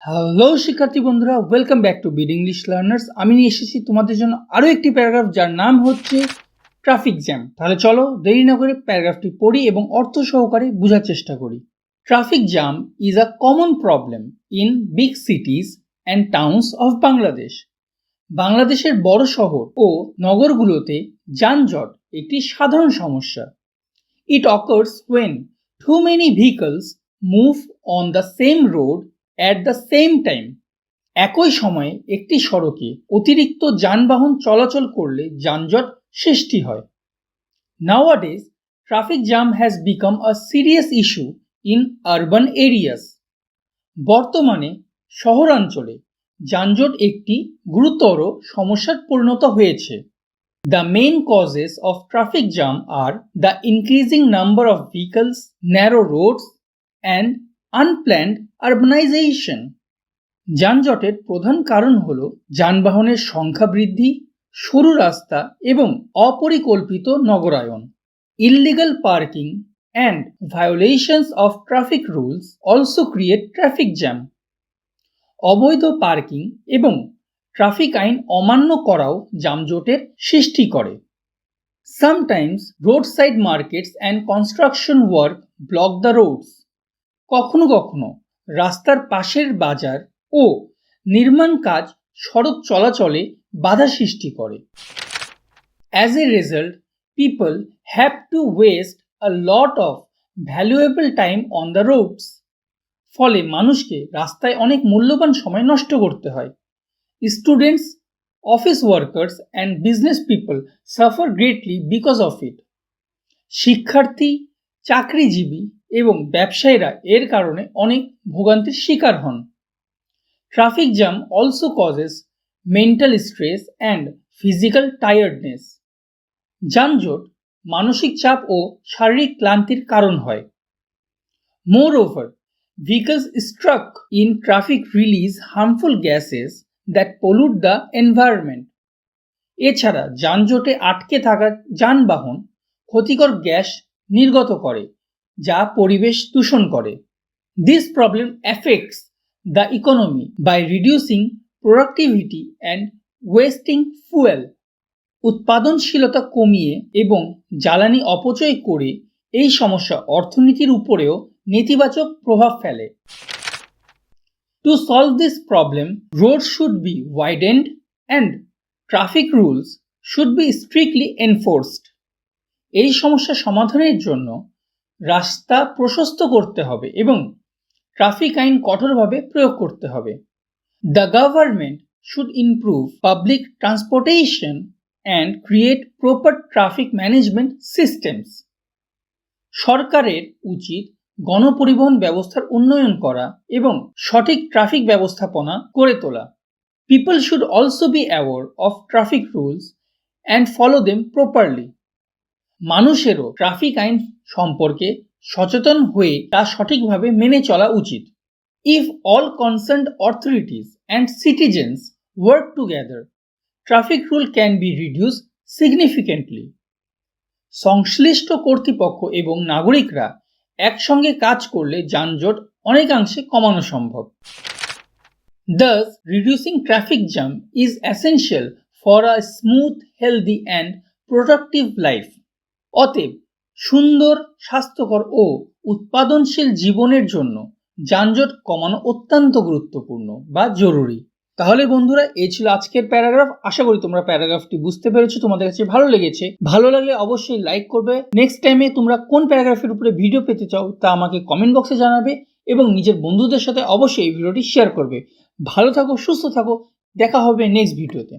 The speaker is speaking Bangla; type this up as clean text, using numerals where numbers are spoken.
হ্যালো শিক্ষার্থী বন্ধুরা, welcome back to bid English learners. আমি নিয়ে এসেছি তোমাদের জন্য আরও একটি প্যারাগ্রাফ যার নাম হচ্ছে ট্রাফিক জ্যাম। তাহলে চলো দেরি না করে প্যারাগ্রাফটি পড়ি এবং অর্থ সহকারে বোঝার চেষ্টা করি। Traffic jam is a common problem in big সিটিজ and towns of Bangladesh. বাংলাদেশের বড় শহর ও নগরগুলোতে যানজট একটি সাধারণ সমস্যা। It occurs when too many vehicles move on the same road at the same time. একই সময়ে একটি সড়কে অতিরিক্ত যানবাহন চলাচল করলে যানজট সৃষ্টি হয়। Nowadays, traffic jam has become a serious issue in urban areas. বর্তমানে শহরাঞ্চলে যানজট একটি গুরুতর সমস্যার পরিণত হয়েছে। The main causes of traffic jam are the increasing number of vehicles, narrow roads, and unplanned urbanization. যানজটের প্রধান কারণ হল যানবাহনের সংখ্যা বৃদ্ধি, সরু রাস্তা এবং অপরিকল্পিত নগরায়ন। Illegal parking and violations of traffic rules also create traffic jam. অবৈধ পার্কিং এবং ট্রাফিক আইন অমান্য করাও যানজটের সৃষ্টি করে। Sometimes roadside markets and construction work block the roads. কখনো কখনো রাস্তার পাশের বাজার ও নির্মাণ কাজ সড়ক চলাচলে বাধা সৃষ্টি করে। As a result, people have to waste a lot of valuable time on the roads. ফলে মানুষকে রাস্তায় অনেক মূল্যবান সময় নষ্ট করতে হয়। Students, office workers and business people suffer greatly because of it. শিক্ষার্থী, চাকরিজীবী এবং ব্যবসায়ীরা এর কারণে অনেক ভোগান্তির শিকার হন। Traffic jam also causes mental stress and physical tiredness. যানজট মানসিক চাপ ও শারীরিক ক্লান্তির কারণ হয়। Moreover, vehicles stuck in traffic release harmful gases that pollute the environment. এছাড়া যানজটে আটকে থাকা যানবাহন ক্ষতিকর গ্যাস নির্গত করে যা পরিবেশ দূষণ করে। This problem affects the economy by reducing productivity and wasting fuel. উৎপাদনশীলতা কমিয়ে এবং জ্বালানি অপচয় করে এই সমস্যা অর্থনীতির উপরেও নেতিবাচক প্রভাব ফেলে। To solve this problem, roads should be widened and traffic rules should be strictly enforced. এই সমস্যা সমাধানের জন্য রাস্তা প্রশস্ত করতে হবে এবং ট্রাফিক আইন কঠোরভাবে প্রয়োগ করতে হবে। The government should improve public transportation and create proper traffic management systems. সরকারের উচিত গণপরিবহন ব্যবস্থার উন্নয়ন করা এবং সঠিক ট্রাফিক ব্যবস্থাপনা গড়ে তোলা। People should also be aware of traffic rules and follow them properly. মানুষেরও ট্রাফিক আইন সম্পর্কে সচেতন হয়ে তা সঠিকভাবে মেনে চলা উচিত। If all concerned authorities and citizens work together, traffic rule can be reduced significantly. সংশ্লিষ্ট কর্তৃপক্ষ এবং নাগরিকরা একসঙ্গে কাজ করলে যানজট অনেকাংশে কমানো সম্ভব। Thus, reducing traffic jam is essential for a smooth, healthy and productive life. অতএব সুন্দর, স্বাস্থ্যকর ও উৎপাদনশীল জীবনের জন্য যানজট কমানো অত্যন্ত গুরুত্বপূর্ণ বা জরুরি। তাহলে বন্ধুরা, এই ছিল আজকের প্যারাগ্রাফ। আশা করি তোমরা প্যারাগ্রাফটি বুঝতে পেরেছো, তোমাদের কাছে ভালো লেগেছে। ভালো লাগলে অবশ্যই লাইক করবে। নেক্সট টাইমে তোমরা কোন প্যারাগ্রাফের উপরে ভিডিও পেতে চাও তা আমাকে কমেন্ট বক্সে জানাবে এবং নিজের বন্ধুদের সাথে অবশ্যই এই ভিডিওটি শেয়ার করবে। ভালো থাকো, সুস্থ থাকো, দেখা হবে নেক্সট ভিডিওতে।